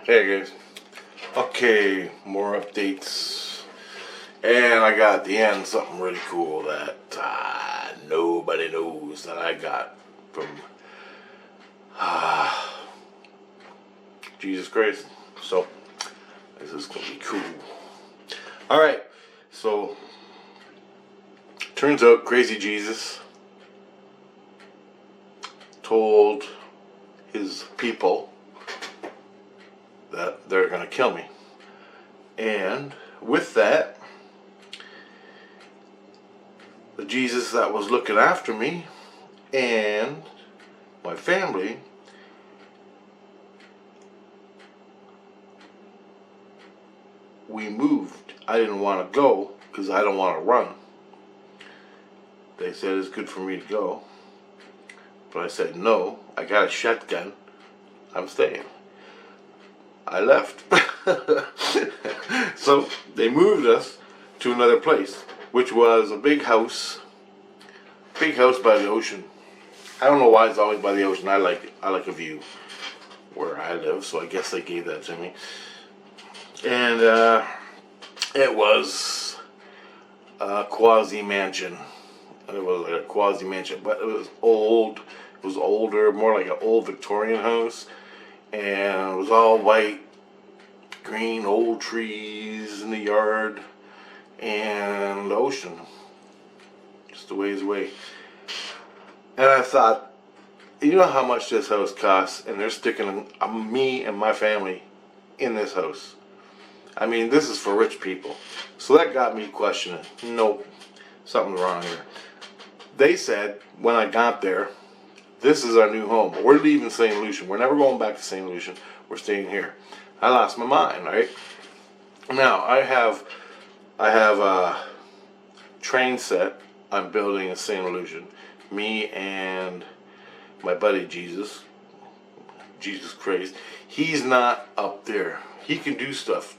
Hey guys. Okay, more updates. And I got at the end something really cool that nobody knows that I got from Jesus Christ. So, this is going to be cool. Alright, so, turns out Crazy Jesus told his people that they're going to kill me. And with that, the Jesus that was looking after me and my family we moved. I didn't want to go because I don't want to run. They said it's good for me to go. But I said no, I got a shotgun. I'm staying. I left. So they moved us to another place, which was a big house by the ocean. I don't know why it's always by the ocean. I like it. I like a view where I live, so I guess they gave that to me. And it was a quasi mansion. It was like a quasi mansion, but it was old. It was older, more like an old Victorian house, and it was all white, green, old trees in the yard, and the ocean just a ways away. And I thought, you know how much this house costs, and they're sticking me and my family in this house. I mean, this is for rich people. So that got me questioning. Nope, something's wrong here. They said when I got there, this is our new home. We're leaving St. Lucia. We're never going back to St. Lucia. We're staying here. I lost my mind, right? Now I have a train set I'm building in St. Lucia. Me and my buddy Jesus Christ. He's not up there. He can do stuff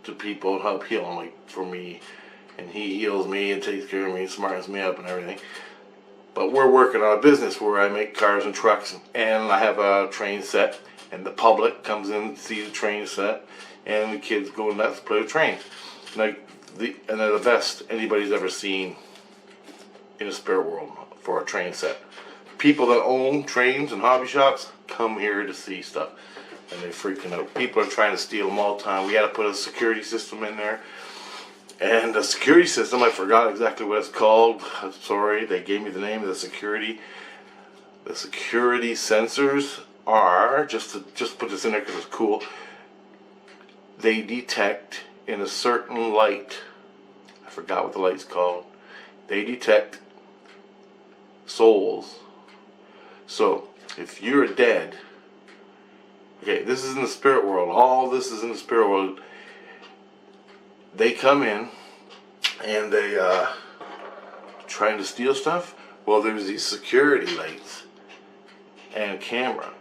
to people and help heal them, like for me, and he heals me and takes care of me and smartens me up and everything. But we're working on a business where I make cars and trucks, and I have a train set, and the public comes in to see the train set, and the kids go nuts to play with trains. And they're the best anybody's ever seen in the spirit world for a train set. People that own trains and hobby shops come here to see stuff, and they're freaking out. People are trying to steal them all the time. We had to put a security system in there. And the security system, I forgot exactly what it's called. I'm sorry, they gave me the name of the security. The security sensors are, just put this in there because it's cool, they detect in a certain light, I forgot what the light's called, they detect souls. So, if you're dead, okay, this is in the spirit world, all this is in the spirit world. They come in and they trying to steal stuff. Well, there's these security lights and a camera,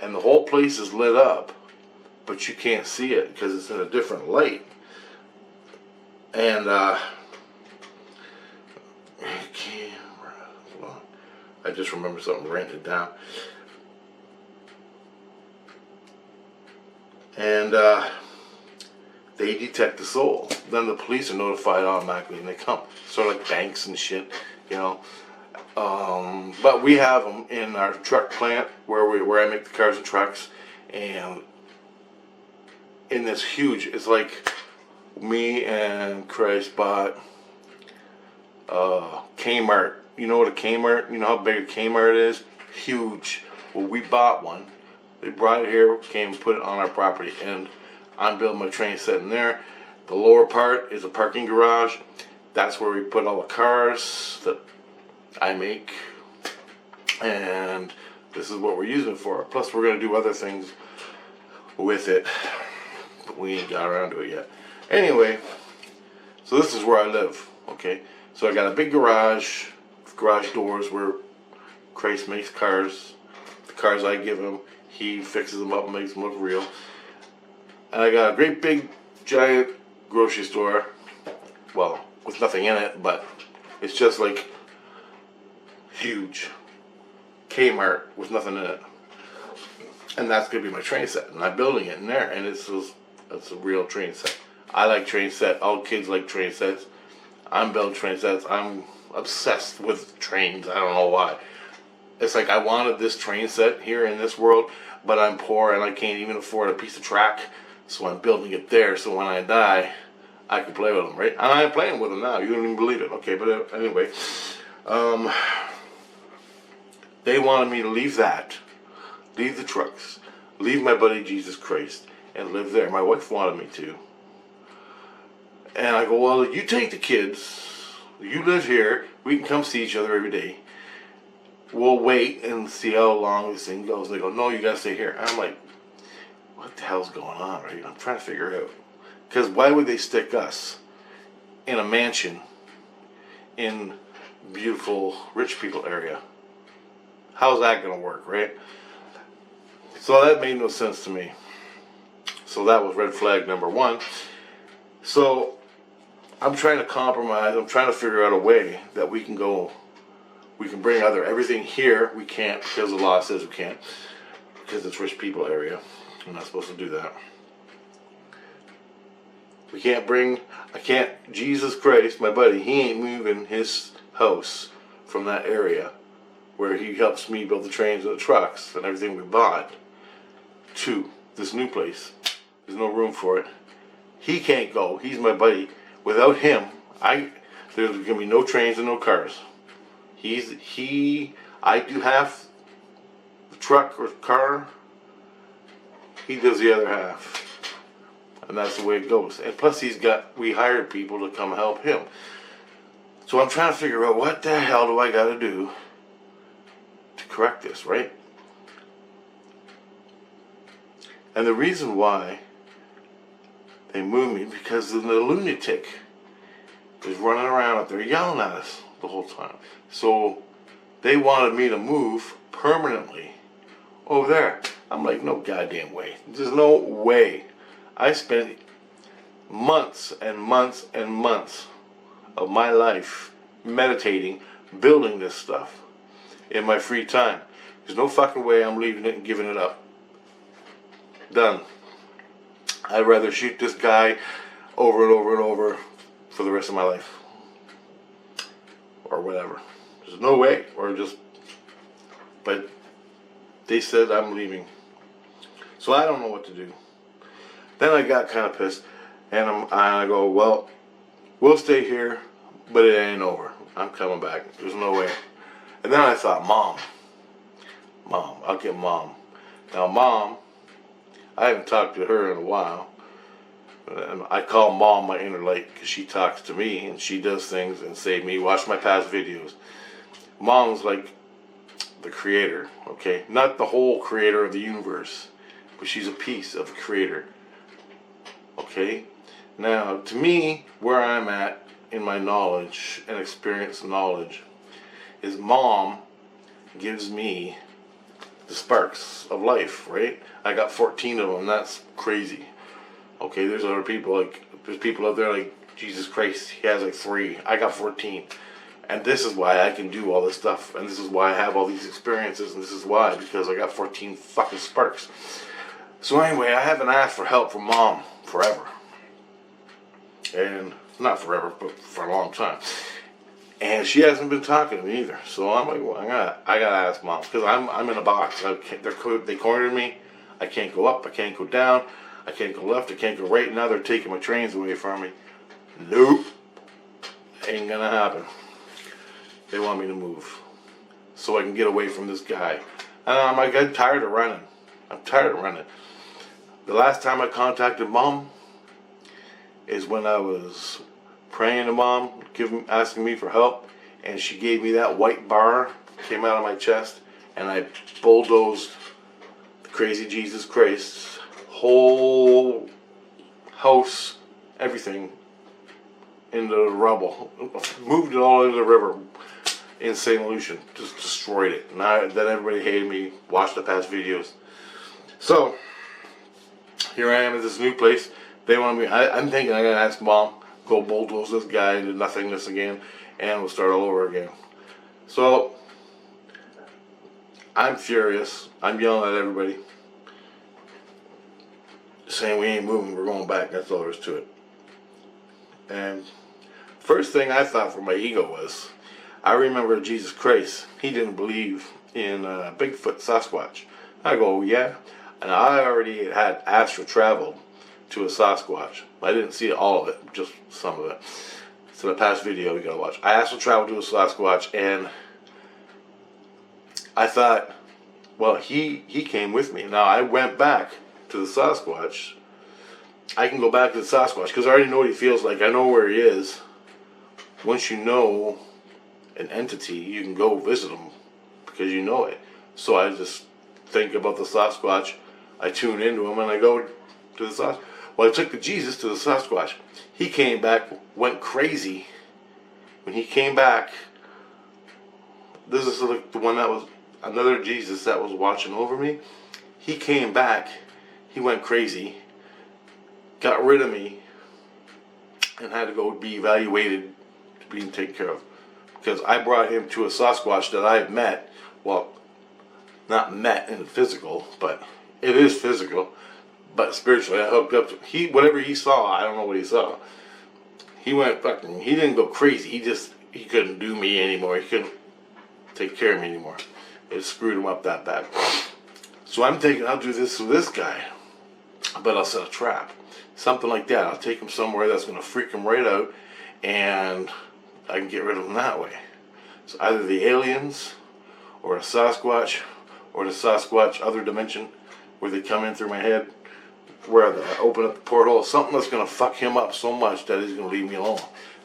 and the whole place is lit up, but you can't see it because it's in a different light. And camera. Hold on. I just remember something written it down. And they detect the soul. Then the police are notified automatically and they come. Sort of like banks and shit, you know. But we have them in our truck plant where I make the cars and trucks. And in this huge, it's like me and Christ bought Kmart. You know what a Kmart, you know how big a Kmart is? Huge. Well, we bought one. They brought it here, came and put it on our property. And I'm building my train set in there. The lower part is a parking garage. That's where we put all the cars that I make. And this is what we're using it for. Plus we're going to do other things with it. But we ain't got around to it yet. Anyway, so this is where I live. Okay, so I got a big garage doors where Christ makes cars. The cars I give him, he fixes them up and makes them look real. And I got a great big giant grocery store, well, with nothing in it, but it's just like huge. Kmart with nothing in it. And that's gonna be my train set, and I'm building it in there, and it's a real train set. I like train set. All kids like train sets. I'm building train sets. I'm obsessed with trains. I don't know why. It's like I wanted this train set here in this world, but I'm poor and I can't even afford a piece of track, so I'm building it there. So when I die, I can play with them, right? And I'm playing with them now. You don't even believe it. Okay, but anyway, they wanted me to leave that, leave the trucks, leave my buddy Jesus Christ, and live there. My wife wanted me to. And I go, well, you take the kids, you live here, we can come see each other every day. We'll wait and see how long this thing goes. They go, no, you gotta stay here. And I'm like, what the hell's going on, right? I'm trying to figure it out. Because why would they stick us in a mansion in beautiful rich people area? How's that gonna work, right? So that made no sense to me. So that was red flag number one. So I'm trying to compromise. I'm trying to figure out a way that we can go. We can bring everything here. We can't because the law says we can't because it's rich people area. I'm not supposed to do that. We can't bring. I can't. Jesus Christ, my buddy. He ain't moving his house from that area where he helps me build the trains and the trucks and everything we bought to this new place. There's no room for it. He can't go. He's my buddy. Without him, there's gonna be no trains and no cars. I do half the truck or car. He does the other half, and that's the way it goes. And plus, we hired people to come help him. So I'm trying to figure out what the hell do I got to do to correct this, right? And the reason why they moved me because the lunatic was running around up there yelling at us the whole time. So they wanted me to move permanently over there. I'm like, no goddamn way. There's no way. I spent months and months and months of my life meditating, building this stuff in my free time. There's no fucking way I'm leaving it and giving it up. Done. I'd rather shoot this guy over and over and over for the rest of my life. Or whatever. There's no way. But they said I'm leaving. So I don't know what to do. Then I got kind of pissed. And I go, well, we'll stay here, but it ain't over. I'm coming back. There's no way. And then I thought, Mom, I'll get Mom. Now, Mom, I haven't talked to her in a while. And I call Mom my inner light because she talks to me and she does things and save me. Watch my past videos. Mom's like the creator, okay? Not the whole creator of the universe, but she's a piece of the creator, okay? Now, to me, where I'm at in my knowledge and experience knowledge is Mom gives me the sparks of life, right? I got 14 of them. That's crazy. Okay, there's other people, there's people out there like Jesus Christ, he has like 3. I got 14. And this is why I can do all this stuff. And this is why I have all these experiences. And this is why, because I got 14 fucking sparks. So anyway, I haven't asked for help from Mom forever. And not forever, but for a long time. And she hasn't been talking to me either. So I'm like, well, I gotta ask Mom. Because I'm in a box. They cornered me. I can't go up. I can't go down. I can't go left. I can't go right. Now they're taking my trains away from me. Nope. Ain't gonna happen. They want me to move. So I can get away from this guy. And I'm tired of running. I'm tired of running. The last time I contacted Mom is when I was praying to Mom, asking me for help, and she gave me that white bar, came out of my chest, and I bulldozed the crazy Jesus Christ, whole house, everything, into the rubble. Moved it all into the river in St. Lucia. Just destroyed it. And then everybody hated me, watched the past videos. So, here I am at this new place. They want me, I'm thinking I gotta ask Mom, go bulldoze this guy into nothingness again, and we'll start all over again. So, I'm furious. I'm yelling at everybody. saying we ain't moving, we're going back. That's all there is to it. And first thing I thought for my ego was, I remember Jesus Christ, he didn't believe in Bigfoot, Sasquatch. I go, yeah. And I already had astral traveled to a Sasquatch. I didn't see all of it, just some of it. So the past video you gotta watch. I astral traveled to a Sasquatch, and I thought, well, he came with me. Now I went back to the Sasquatch. I can go back to the Sasquatch because I already know what he feels like. I know where he is. Once you know an entity, you can go visit him because you know it. So I just think about the Sasquatch. I tune into him and I go to the Sasquatch. Well, I took the Jesus to the Sasquatch. He came back, went crazy. When he came back, this is like the one that was another Jesus that was watching over me. He came back, he went crazy, got rid of me, and had to go be evaluated, being taken care of. Because I brought him to a Sasquatch that I had met. Well, not met in physical, but it is physical. But spiritually, I hooked up to him. Whatever he saw, I don't know what he saw. He went fucking, he didn't go crazy. He couldn't do me anymore. He couldn't take care of me anymore. It screwed him up that bad. So I'm thinking, I'll do this with this guy. But I'll set a trap. Something like that. I'll take him somewhere that's going to freak him right out. And I can get rid of him that way. So either the aliens, or a Sasquatch, or the Sasquatch other dimension, where they come in through my head, where I open up the porthole, something that's going to fuck him up so much that he's going to leave me alone.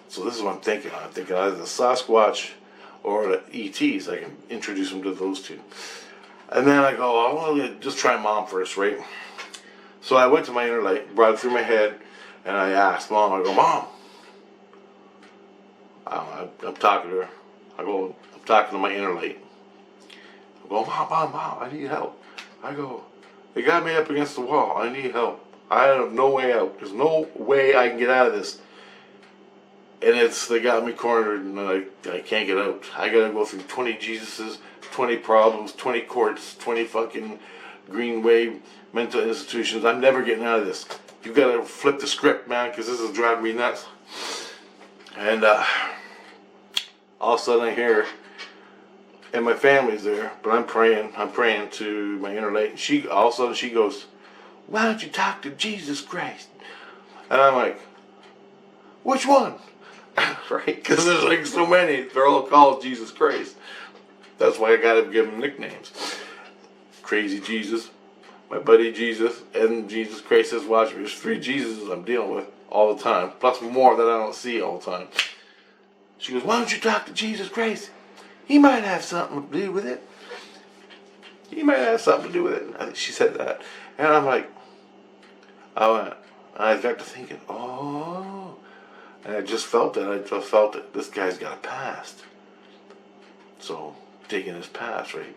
So this is what I'm thinking. I'm thinking either the Sasquatch or the ETs. I can introduce him to those two. And then I go, oh, well, just try Mom first, right? So I went to my inner light, brought it through my head, and I asked Mom, I go, Mom, I'm talking to her. I'm talking to my inner light. I go, Mom, I need help. I go, they got me up against the wall. I need help. I have no way out. There's no way I can get out of this. And they got me cornered, and I can't get out. I gotta go through 20 Jesuses, 20 problems, 20 courts, 20 fucking Green Wave mental institutions. I'm never getting out of this. You gotta flip the script, man, because this is driving me nuts. And all of a sudden I hear, and my family's there, but I'm praying to my inner light. And all of a sudden she goes, why don't you talk to Jesus Christ? And I'm like, which one? Right? Because there's like so many. They're all called Jesus Christ. That's why I gotta give them nicknames. Crazy Jesus, my buddy Jesus, and Jesus Christ is watching. There's 3 Jesuses I'm dealing with all the time, plus more that I don't see all the time. She goes, why don't you talk to Jesus Christ? He might have something to do with it. He might have something to do with it. I think she said that. And I'm like, I got to thinking, oh. And I just felt it. I just felt it. This guy's got a past. So, taking his past, right?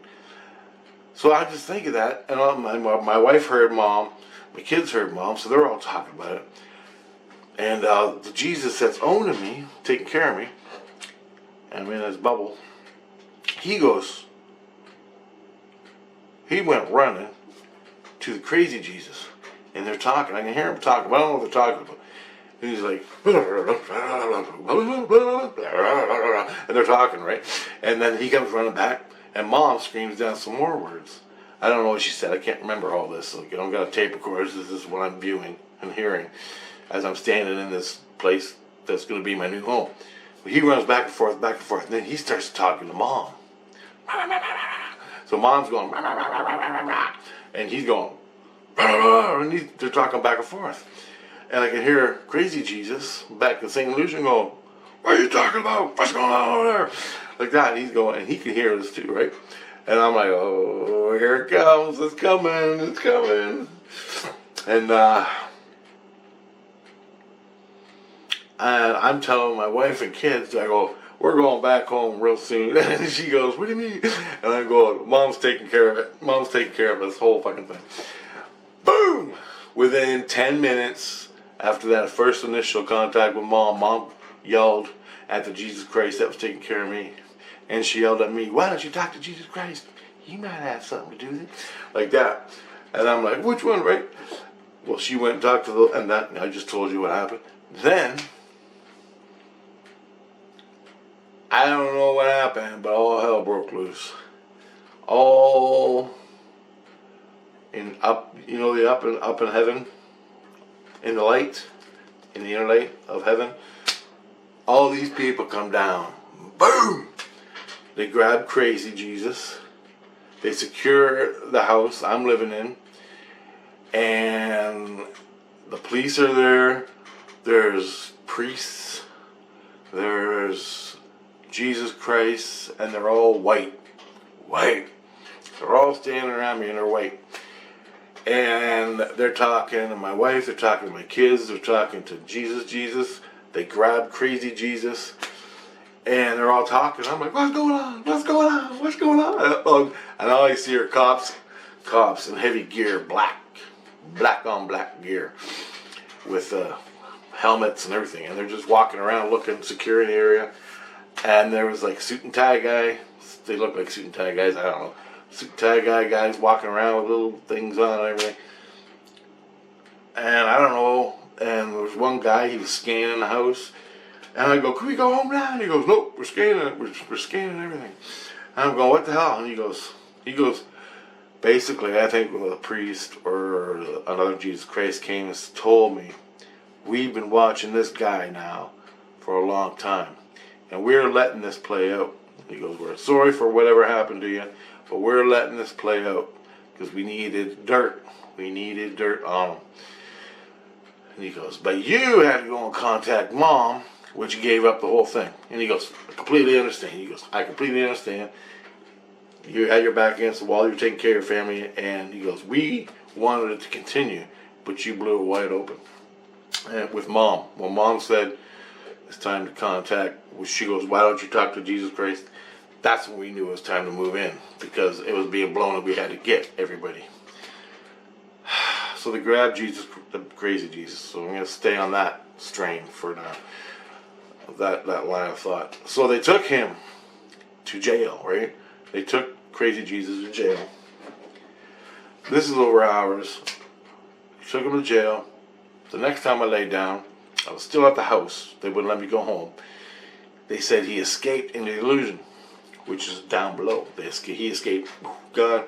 So I just think of that. And my wife heard Mom. My kids heard Mom. So they're all talking about it. And the Jesus that's owning me, taking care of me, I'm in his bubble. He went running to the crazy Jesus. And they're talking. I can hear him talking. But I don't know what they're talking about. And he's like, and they're talking, right? And then he comes running back. And Mom screams down some more words. I don't know what she said. I can't remember all this. Like, I don't got a tape recorder. This is what I'm viewing and hearing as I'm standing in this place that's going to be my new home. But he runs back and forth, and then he starts talking to Mom. So Mom's going, and he's going, and they're talking back and forth. And I can hear crazy Jesus back in St. Lucian going, what are you talking about? What's going on over there? Like that. And he's going, and he can hear us too, right? And I'm like, oh, here it comes. It's coming. And I'm telling my wife and kids, I go, we're going back home real soon. And she goes, what do you mean? And I go, Mom's taking care of it. Mom's taking care of this whole fucking thing. Boom! Within 10 minutes after that first initial contact with Mom yelled at the Jesus Christ that was taking care of me. And she yelled at me, why don't you talk to Jesus Christ? He might have something to do with it. Like that. And I'm like, which one, right? Well, she went and talked to the, and that, I just told you what happened. Then, I don't know what happened, but all hell broke loose. All in up, you know, the up in heaven, in the light, in the inner light of heaven. All these people come down. Boom! They grab Crazy Jesus. They secure the house I'm living in. And the police are there. There's priests. There's Jesus Christ. And they're all white. White. They're all standing around me and they're white. And they're talking to my wife. They're talking to my kids. They're talking to Jesus. They grab Crazy Jesus. And they're all talking. I'm like, what's going on? What's going on? What's going on? And all I see are cops in heavy gear, black on black gear, with helmets and everything. And they're just walking around looking, securing the area. And there was like suit and tie guy. They look like suit and tie guys. I don't know. Suit and tie guys walking around with little things on and everything. And I don't know. And there was one guy, he was scanning the house. And I go, can we go home now? And he goes, nope, we're scanning. We're scanning everything. And I'm going, what the hell? And he goes, basically, I think a priest or another Jesus Christ came and told me, we've been watching this guy now for a long time. And we're letting this play out. He goes, we're sorry for whatever happened to you, but we're letting this play out because we needed dirt. We needed dirt on him. And he goes, but you had to go and contact Mom, which gave up the whole thing. And he goes, I completely understand. He goes, I completely understand. You had your back against the wall. You're taking care of your family. And he goes, we wanted it to continue, but you blew it wide open. And with Mom. When Mom said, it's time to contact, she goes, why don't you talk to Jesus Christ? That's when we knew it was time to move in, because it was being blown and we had to get everybody. So they grabbed Jesus, the Crazy Jesus. So I'm going to stay on that strain for now. That line of thought. So they took him to jail, right? They took Crazy Jesus to jail. This is over hours. They took him to jail. The next time I laid down, I was still at the house. They wouldn't let me go home. They said he escaped in the illusion, which is down below. He escaped. God.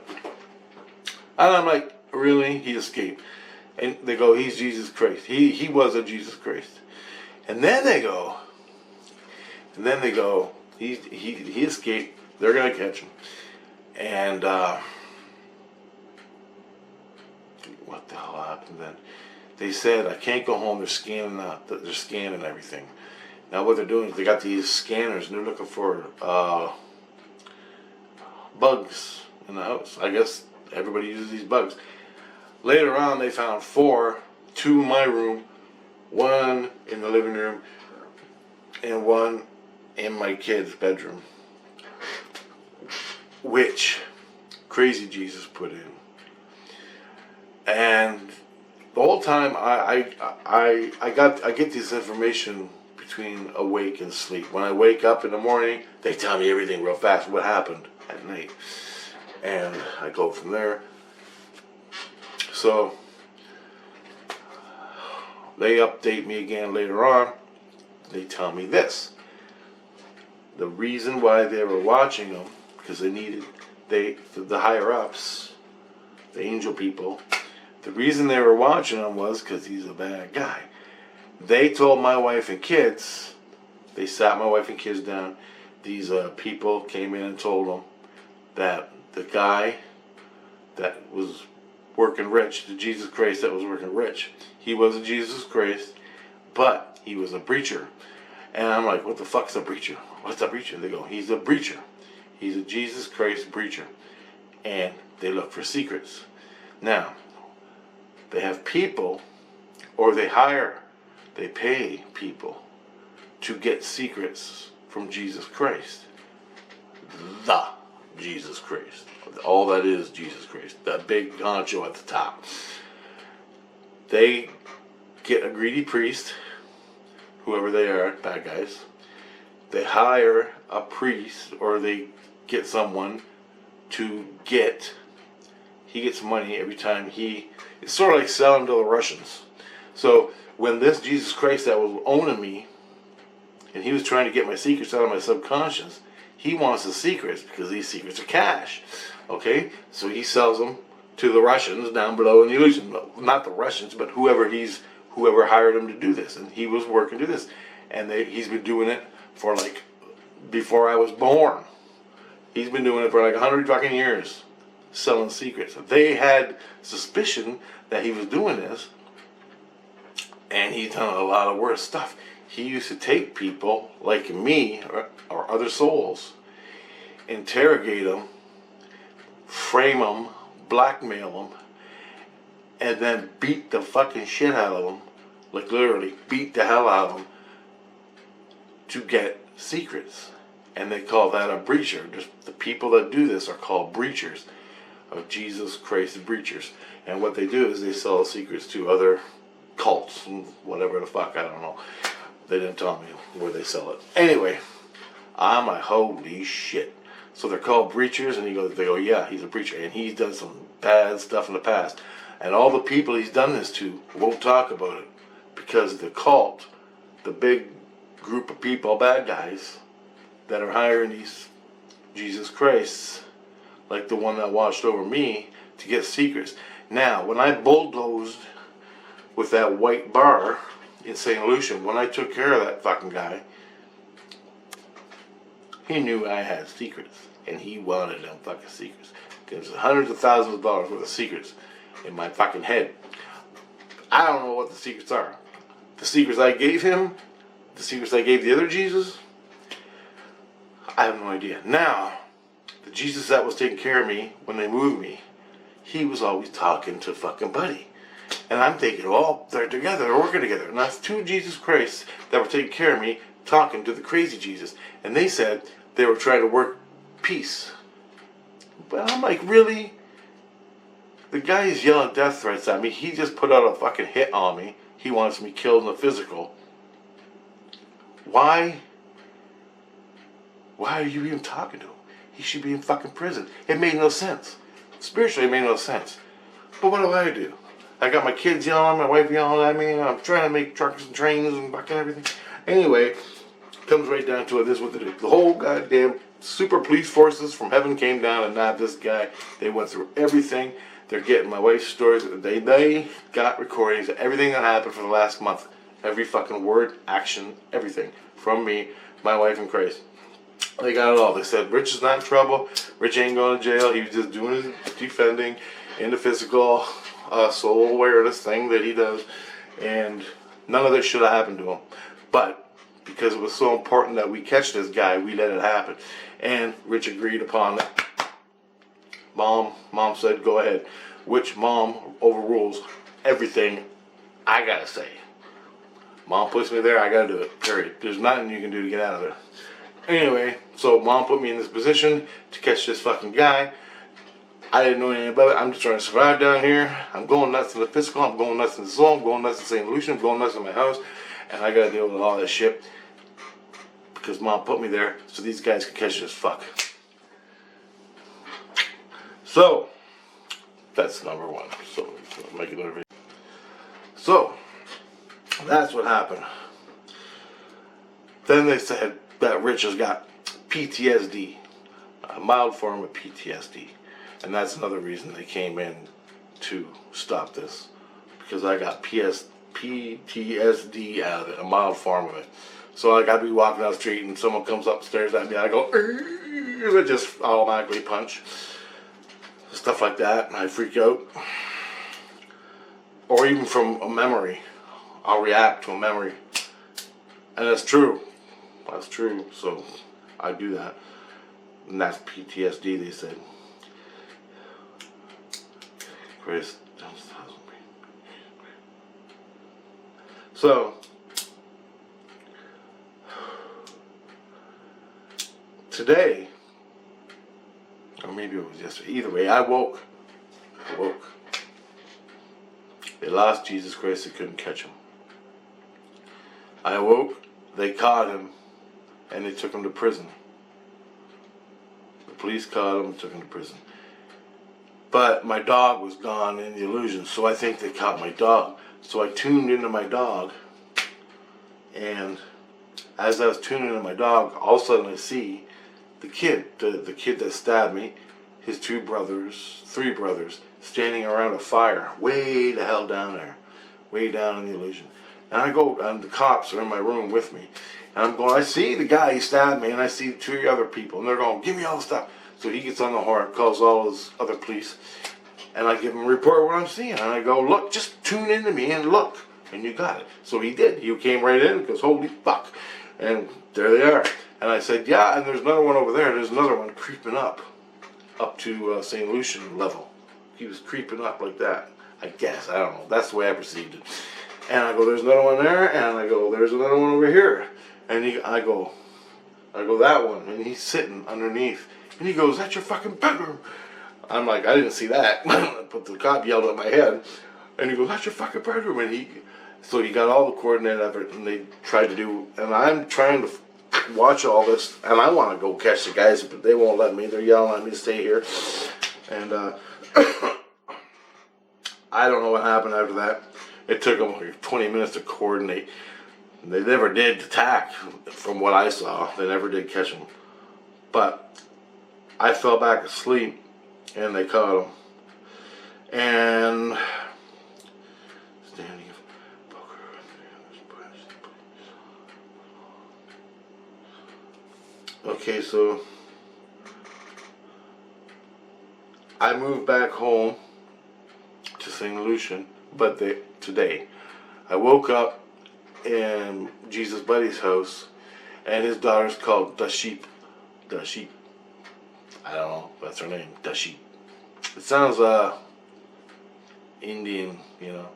And I'm like, really? He escaped. And they go, he's Jesus Christ. He was a Jesus Christ. And then they go, he escaped. They're going to catch him. And what the hell happened then? They said, I can't go home. They're scanning everything. Now what they're doing is they got these scanners and they're looking for bugs in the house. I guess everybody uses these bugs. Later on, they found 4, 2 in my room, 1 in the living room, and 1 in my kid's bedroom, which Crazy Jesus put in. And the whole time I get this information between awake and sleep. When I wake up in the morning, they tell me everything real fast, what happened at night, and I go from there. So they update me again later on. They tell me this: the reason why they were watching him, because the higher ups, the angel people, the reason they were watching him was because he's a bad guy. They told my wife and kids, they sat my wife and kids down, these people came in and told them that the guy that was working rich, the Jesus Christ that was working rich, he was a Jesus Christ, but he was a preacher. And I'm like, what the fuck's a preacher? What's a preacher? They go, he's a preacher. He's a Jesus Christ preacher. And they look for secrets. Now, they have people, or they pay people to get secrets from Jesus Christ. The Jesus Christ. All that is Jesus Christ. That big honcho at the top. They get a greedy priest, whoever they are, bad guys. They hire a priest, or they get someone to he gets money every time he It's sort of like selling to the Russians. So when this Jesus Christ that was owning me, and he was trying to get my secrets out of my subconscious, he wants the secrets because these secrets are cash. Okay? So he sells them to the Russians down below in the illusion. Not the Russians, but whoever hired him to do this. And he was working to do this. And he's been doing it for like before I was born. He's been doing it for like 100 fucking years, selling secrets. They had suspicion that he was doing this, and he's done a lot of worse stuff. He used to take people like me or other souls, interrogate them, frame them, blackmail them, and then beat the fucking shit out of them, like literally beat the hell out of them to get secrets. And they call that a breacher. Just the people that do this are called breachers of Jesus Christ, breachers. And what they do is they sell secrets to other cults and whatever the fuck, I don't know. They didn't tell me where they sell it. Anyway, I'm like, holy shit. So they're called breachers, and they go, yeah, he's a breacher, and he's done some bad stuff in the past. And all the people he's done this to won't talk about it because the cult, the big group of people, bad guys, that are hiring these Jesus Christs, like the one that watched over me, to get secrets. Now, when I bulldozed with that white bar in St. Lucia, when I took care of that fucking guy, he knew I had secrets, and he wanted them fucking secrets. There's hundreds of thousands of dollars worth of secrets in my fucking head. I don't know what the secrets are. The secrets I gave him, the secrets I gave the other Jesus, I have no idea. Now, the Jesus that was taking care of me when they moved me, he was always talking to fucking Buddy. And I'm thinking, well, they're together, they're working together. And that's two Jesus Christs that were taking care of me, talking to the crazy Jesus. And they said they were trying to work peace. But I'm like, really? The guy is yelling death threats at me. He just put out a fucking hit on me. He wants me killed in the physical. Why? Why are you even talking to him? He should be in fucking prison. It made no sense. Spiritually, it made no sense. But what do? I got my kids yelling, my wife yelling at me, and I'm trying to make trucks and trains and fucking everything. Anyway, comes right down to it. This is what they do. The whole goddamn super police forces from heaven came down and not this guy. They went through everything. They're getting my wife's stories. They got recordings of everything that happened for the last month. Every fucking word, action, everything. From me, my wife, and Christ. They got it all. They said Rich is not in trouble. Rich ain't going to jail. He was just doing his defending in the physical soul awareness thing that he does. And none of this should have happened to him. But because it was so important that we catch this guy, we let it happen. And Rich agreed upon it. Mom said, go ahead. Which mom overrules everything I gotta say. Mom puts me there, I gotta do it. Period. There's nothing you can do to get out of there. Anyway, so Mom put me in this position to catch this fucking guy. I didn't know anything about it. I'm just trying to survive down here. I'm going nuts in the physical. I'm going nuts in the soul. I'm going nuts in St. Lucia. I'm going nuts in my house. And I gotta deal with all that shit. Because Mom put me there so these guys can catch this fuck. So, that's number one. So, make another video. So, that's what happened. Then they said that Rich has got PTSD, a mild form of PTSD. And that's another reason they came in to stop this. Because I got PTSD out of it, a mild form of it. So like I'd be walking down the street and someone comes upstairs at me, I go, I just automatically punch. Stuff like that, and I freak out. Or even from a memory. I'll react to a memory. And that's true. That's true, so I do that. And that's PTSD, they said. Chris. So, today, or maybe it was yesterday, either way, I woke. They lost Jesus Christ, they couldn't catch him. I awoke, they caught him, and they took him to prison. The police caught him and took him to prison. But my dog was gone in the illusion, so I think they caught my dog. So I tuned into my dog, and as I was tuning into my dog, all of a sudden I see the kid that stabbed me, his three brothers, standing around a fire, way the hell down there, way down in the illusion. And I go, and the cops are in my room with me, and I'm going, I see the guy who stabbed me, and I see three other people, and they're going, give me all the stuff. So he gets on the horn, calls all his other police, and I give him a report of what I'm seeing, and I go, look, just tune into me and look, and you got it. So he did. He came right in and goes, holy fuck. And there they are. And I said, yeah, and there's another one over there. There's another one creeping up to St. Lucian level. He was creeping up like that. I guess, I don't know. That's the way I perceived it. And I go, there's another one there, and I go, there's another one over here. And I go, that one, and he's sitting underneath. And he goes, that's your fucking bedroom. I'm like, I didn't see that. But the cop yelled at my head. And he goes, that's your fucking bedroom. And so he got all the coordinate of it, and they tried to do, and I'm trying to watch all this, and I want to go catch the guys, but they won't let me. They're yelling at me to stay here. And I don't know what happened after that. It took them like 20 minutes to coordinate. They never did attack, from what I saw. They never did catch him. But I fell back asleep, and they caught him. And standing okay, so I moved back home to St. Lucian, but today I woke up in Jesus Buddy's house, and his daughter's called Da Sheep. Da Sheep. I don't know, that's her name, Da Sheep. It sounds Indian, you know,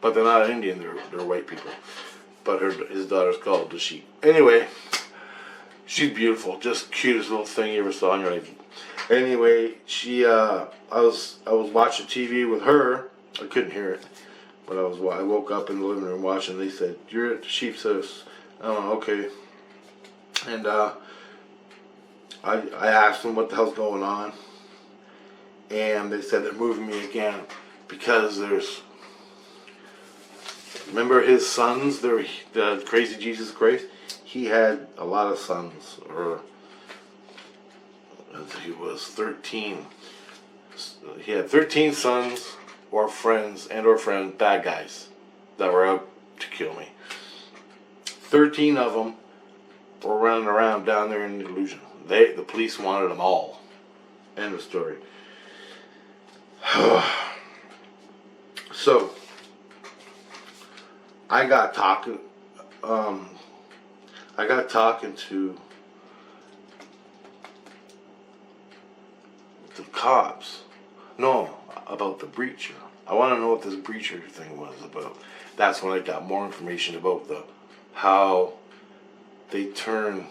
but they're not Indian, they're white people. But his daughter's called Da Sheep. Anyway, she's beautiful, just cutest little thing you ever saw in your life. Anyway, I was watching TV with her. I couldn't hear it, but I woke up in the living room watching. They said, you're at the Sheep's house. Oh, okay. And I asked them what the hell's going on, and they said they're moving me again because remember his sons, the crazy Jesus Christ? He had a lot of sons, or he was 13. He had 13 sons or friends, bad guys that were out to kill me. 13 of them were running around down there in the illusion. The police wanted them all. End of story. So I got talking to the cops. No, about the breacher. I want to know what this breacher thing was about. That's when I got more information about how they turn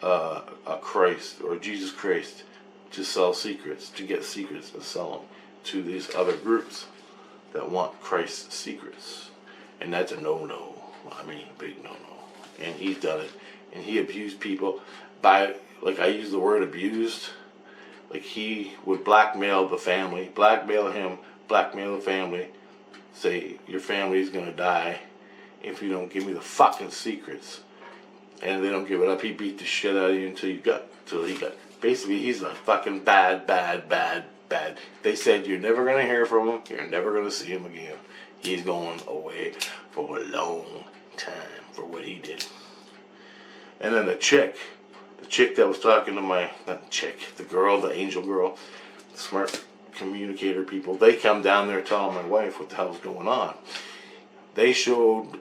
a Christ or Jesus Christ to sell secrets, to get secrets and sell them to these other groups that want Christ's secrets. And that's a no-no. I mean, big no-no. And he's done it. And he abused people by, like I use the word abused, like he would blackmail the family, blackmail the family, say, your family's gonna die if you don't give me the fucking secrets. And they don't give it up. He beat the shit out of you until he got. Basically, he's a fucking bad. They said you're never gonna hear from him. You're never gonna see him again. He's going away for a long time for what he did. And then the chick that was talking to the girl, the angel girl, the smart communicator people, they come down there telling my wife what the hell's going on. They showed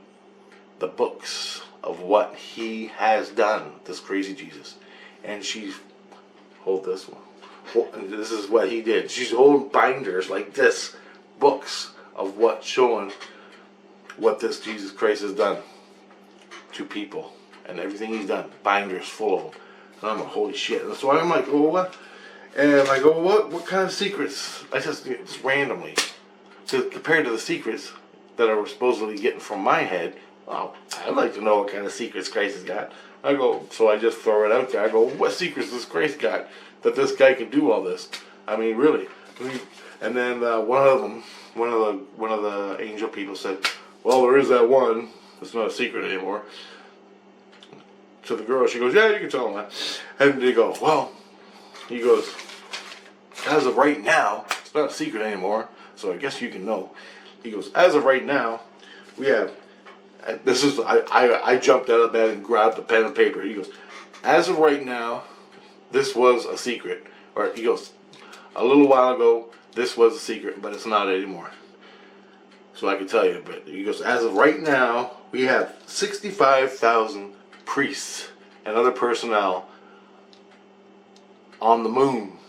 the books of what he has done, this crazy Jesus. And hold this one. This is what he did. She's holding binders like this, books of showing what this Jesus Christ has done to people. And everything he's done, binders full of them. And I'm like, holy shit. And so I'm like, well, what? And I go, what kind of secrets? I just randomly, compared to the secrets that I was supposedly getting from my head, well, I'd like to know what kind of secrets Christ has got. So I just throw it out there. I go, what secrets does Christ got that this guy can do all this? I mean, really. And then one of the angel people said, "Well, there is that one. It's not a secret anymore." To the girl, she goes, "Yeah, you can tell them that." And they go, "Well," he goes, "as of right now, it's not a secret anymore. So I guess you can know." He goes, "As of right now, we have." This is I jumped out of bed and grabbed a pen and paper. He goes, "As of right now, this was a secret." Or he goes, "A little while ago, this was a secret, but it's not anymore." So I can tell you, but he goes, "As of right now, we have 65,000 priests and other personnel on the moon,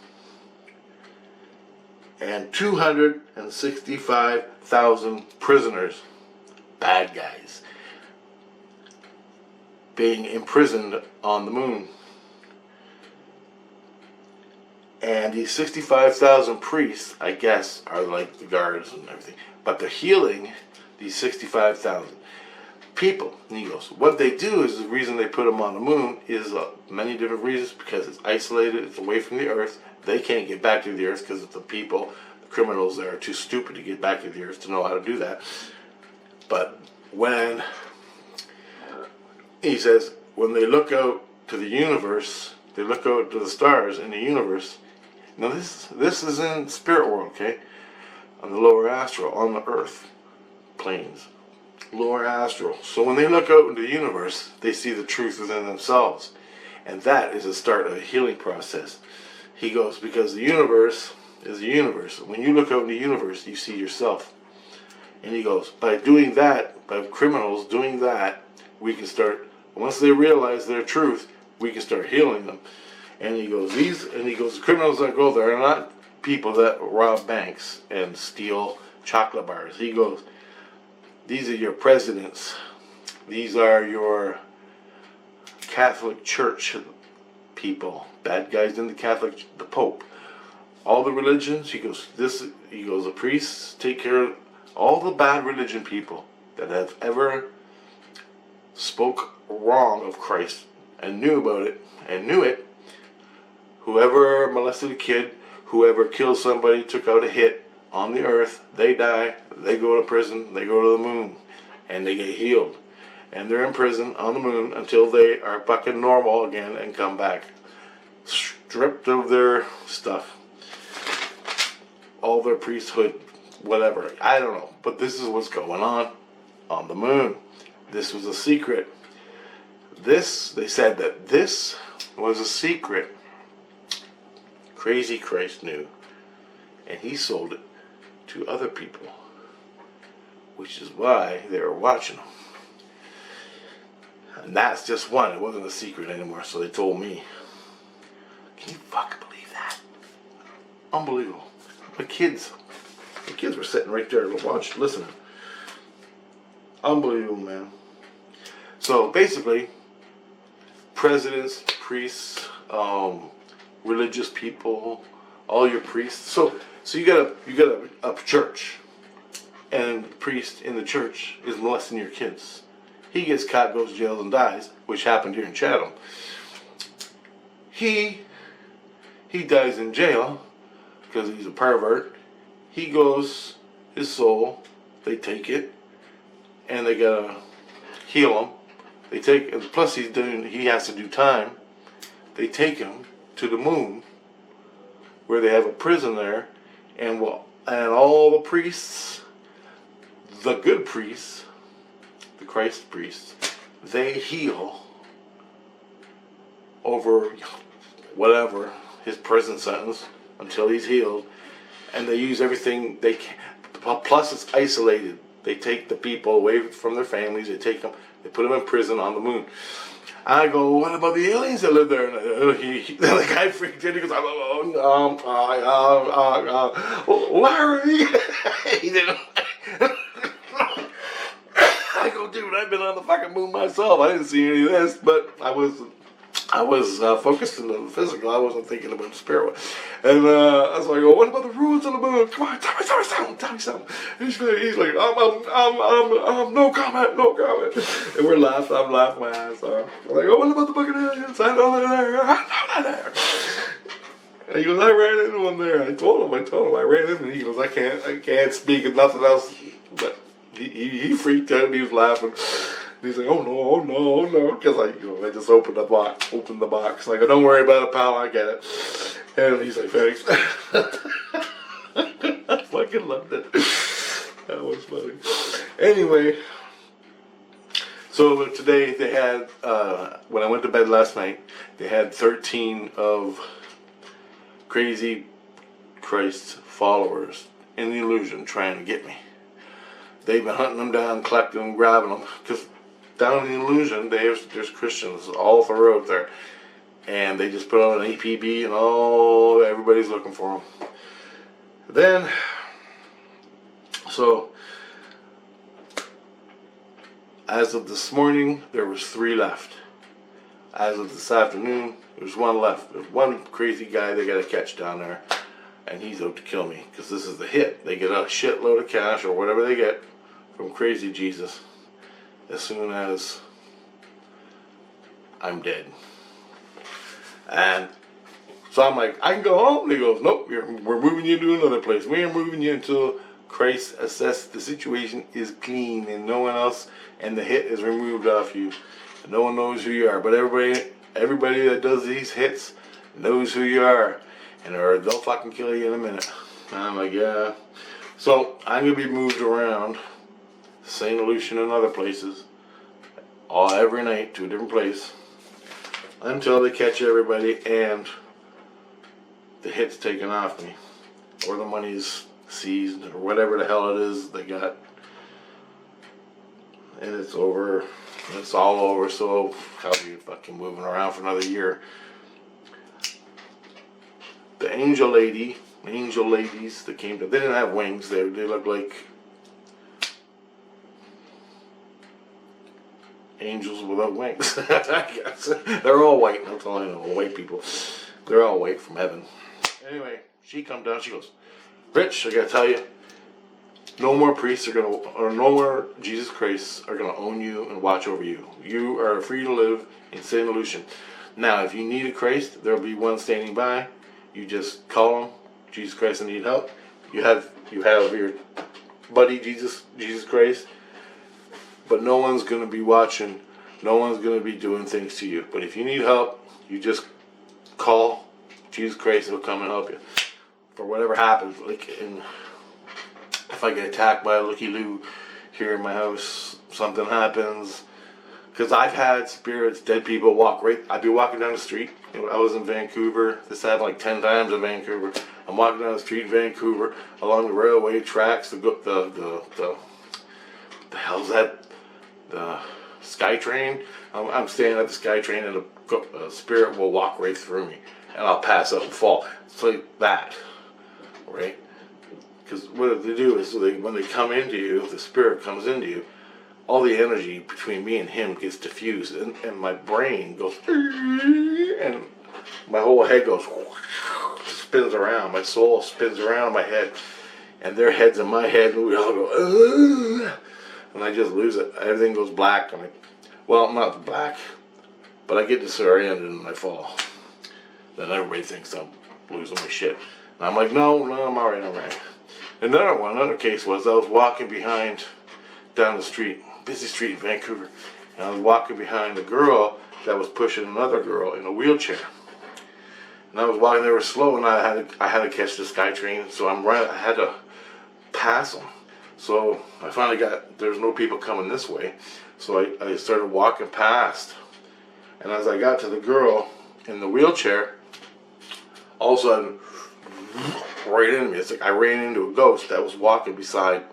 and 265,000 prisoners, bad guys, being imprisoned on the moon. And these 65,000 priests, I guess, are like the guards and everything, but they're healing these 65,000 people." And he goes, "What they do is the reason they put them on the moon is many different reasons, because it's isolated, it's away from the earth. They can't get back to the earth because the people, the criminals there, are too stupid to get back to the earth to know how to do that. But when," he says, "when they look out to the universe, they look out to the stars in the universe." Now this is in spirit world, okay? On the lower astral, on the earth planes. Lower astral. So when they look out into the universe, they see the truth within themselves. And that is the start of a healing process. He goes, because the universe is the universe. When you look out in the universe, you see yourself. And he goes, by doing that, by criminals doing that, we can start, once they realize their truth, we can start healing them. And he goes, the criminals that go there are not people that rob banks and steal chocolate bars. He goes, these are your presidents. These are your Catholic Church people, bad guys in the Catholic, the Pope. All the religions, he goes, the priests take care of all the bad religion people that have ever spoke wrong of Christ and knew about it and knew it. Whoever molested a kid, whoever killed somebody, took out a hit on the earth, they die, they go to prison, they go to the moon, and they get healed. And they're in prison on the moon until they are fucking normal again and come back. Stripped of their stuff. All their priesthood, whatever. I don't know. But this is what's going on the moon. This was a secret. They said that this was a secret. Crazy Christ knew. And he sold it to other people. Which is why they were watching him. And that's just one. It wasn't a secret anymore, so they told me. Can you fucking believe that? Unbelievable. The kids were sitting right there watching, listening. Unbelievable, man. So basically, presidents, priests, religious people, all your priests. So you got a church, and the priest in the church is molesting your kids. He gets caught, goes to jail, and dies, which happened here in Chatham. He dies in jail because he's a pervert. He goes, his soul, they take it, and they gotta heal him. They take, and plus he has to do time. They take him to the moon, where they have a prison there, and all the priests, the good priests, the Christ priests, they heal over whatever his prison sentence until he's healed, and they use everything they can. Plus, it's isolated. They take the people away from their families. They take them. They put them in prison on the moon. I go, what about the aliens that live there? And the guy freaked out. He goes, Larry. He didn't. I go, dude, I've been on the fucking moon myself. I didn't see any of this, but I was focused on the physical. I wasn't thinking about the spirit. And so I go, what about the rules of the moon? Come on, tell me something. He's like, I'm no comment. And we're laughing. I'm laughing my ass off. I'm like, oh, what about the fucking aliens? I know they're there. And he goes, I ran into him there. I told him, I ran into him. He goes, I can't speak of nothing else. But he freaked out and he was laughing. And he's like, oh no. Because I just opened the box. Like, don't worry about it, pal, I get it. And he's like, thanks. I fucking loved it. That was funny. Anyway, so today they had, when I went to bed last night, they had 13 of Crazy Christ's followers in the illusion trying to get me. They've been hunting them down, collecting them, grabbing them. Because down in the illusion, there's Christians all throughout there. And they just put on an APB and everybody's looking for them. Then, so, as of this morning, there was 3 left. As of this afternoon, there's 1 left. There's one crazy guy they got to catch down there, and he's out to kill me, because this is the hit. They get a shitload of cash, or whatever they get, from Crazy Jesus, as soon as I'm dead. And so I'm like, I can go home? And he goes, nope, we're moving you to another place. We are moving you until Christ assesses the situation is clean and no one else, and the hit is removed off you. And no one knows who you are. But everybody that does these hits knows who you are. And they'll fucking kill you in a minute. And I'm like, yeah. So I'm going to be moved around St. Lucia and other places every night to a different place until they catch everybody and the hit's taken off me, or the money's seized, or whatever the hell it is they got, and it's over. It's all over. So I'll be fucking moving around for another year. The angel ladies that came to, they didn't have wings. They looked like angels without wings. I guess. They're all white. That's all I know. White people. They're all white from heaven. Anyway, she come down. She goes, Rich, I gotta tell you, no more priests no more Jesus Christ are gonna own you and watch over you. You are free to live in St. Lucia. Now, if you need a Christ, there'll be one standing by. You just call him, Jesus Christ, I need help. You have your buddy Jesus Christ. But no one's going to be watching. No one's going to be doing things to you. But if you need help, you just call Jesus Christ and he'll come and help you. For whatever happens. Like, if I get attacked by a looky-loo here in my house, something happens. Because I've had spirits, dead people walk right. I'd be walking down the street. I was in Vancouver. This happened like 10 times in Vancouver. I'm walking down the street in Vancouver along the railway tracks. The hell's that? The SkyTrain. I'm standing at the SkyTrain and a spirit will walk right through me and I'll pass out and fall. It's like that, right? Because what they do is when they come into you, the spirit comes into you, all the energy between me and him gets diffused, and my brain goes, and my whole head goes, spins around. My soul spins around in my head, and their head's in my head, and we all go, and I just lose it. Everything goes black. Well, not black, but I get disoriented and I fall. Then everybody thinks I'm losing my shit. And I'm like, no, I'm alright. Another case was I was walking down the street, busy street in Vancouver, and I was walking behind a girl that was pushing another girl in a wheelchair. And I was walking, they were slow, and I had to catch the SkyTrain, so I had to pass them. So I finally there's no people coming this way, so I started walking past. And as I got to the girl in the wheelchair, all of a sudden, right into me, it's like I ran into a ghost that was walking beside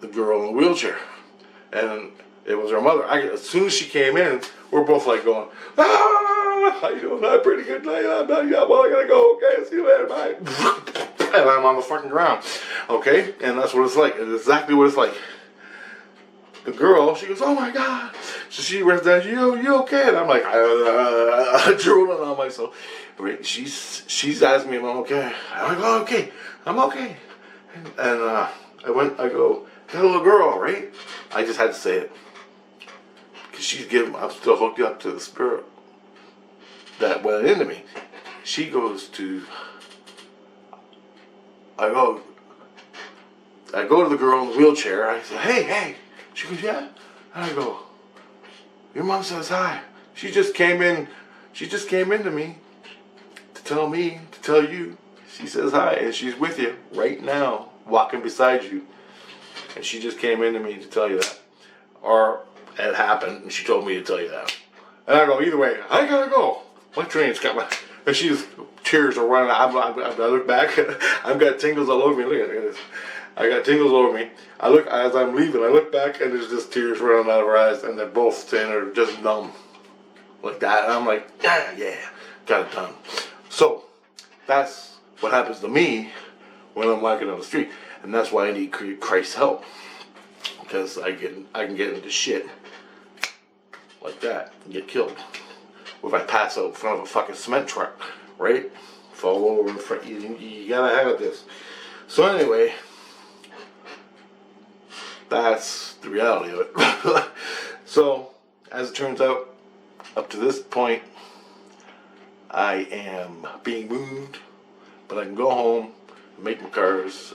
the girl in the wheelchair. And it was her mother. As soon as she came in, we're both like going, how you doing? I'm pretty good. Yeah, well, I gotta go. Okay, see you later. Bye. And I'm on the fucking ground. Okay? And that's what it's like. It's exactly what it's like. The girl, she goes, oh my God. So she runs down, you okay? And I'm like, drooling on myself. Right? She's asking me if I'm okay. I'm like, oh, okay. I'm okay. And I go, that little girl, right? I just had to say it. Because I'm still hooked up to the spirit that went into me. she goes to, I go to the girl in the wheelchair. I say, hey. She goes, yeah. And I go, your mom says hi. She just came in to me to tell you. She says hi, and she's with you right now, walking beside you. And she just came in to me to tell you that. Or it happened, and she told me to tell you that. And I go, either way, I gotta go. My train's coming. And tears are running. I look back, I've got tingles all over me. Look at this. I got tingles all over me. I look, as I'm leaving, I look back, and there's just tears running out of her eyes, and they're both standing there just numb. Like that. And I'm like, yeah, got it done. So, that's what happens to me when I'm walking down the street. And that's why I need Christ's help. Because I can get into shit like that and get killed. Or if I pass out in front of a fucking cement truck, right? Fall over in front. You gotta have this. So anyway, that's the reality of it. So, as it turns out, up to this point, I am being moved, but I can go home, make my cars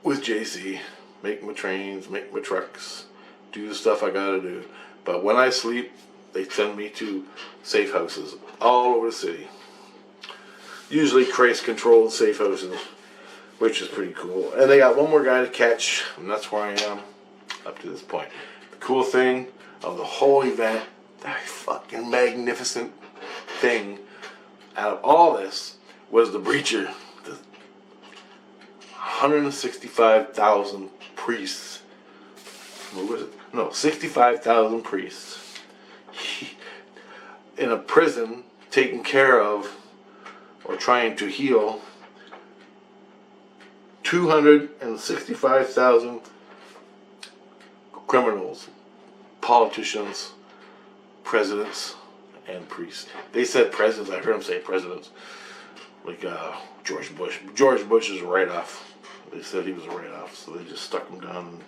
with JC, make my trains, make my trucks, do the stuff I gotta do. But when I sleep, they send me to safe houses all over the city. Usually Christ-controlled safe houses, which is pretty cool. And they got one more guy to catch, and that's where I am up to this point. The cool thing of the whole event, that fucking magnificent thing out of all this, was the breacher. The 165,000 priests. What was it? No, 65,000 priests in a prison taking care of or trying to heal 265,000 criminals, politicians, presidents, and priests. They said presidents. I heard them say presidents. Like George Bush. George Bush is a write-off. They said he was a write-off, so they just stuck him down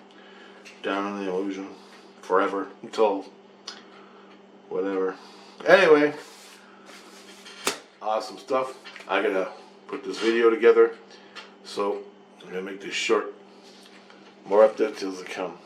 in the ocean forever until whatever. Anyway, awesome stuff. I gotta put this video together, so I'm gonna make this short. More updates as they come.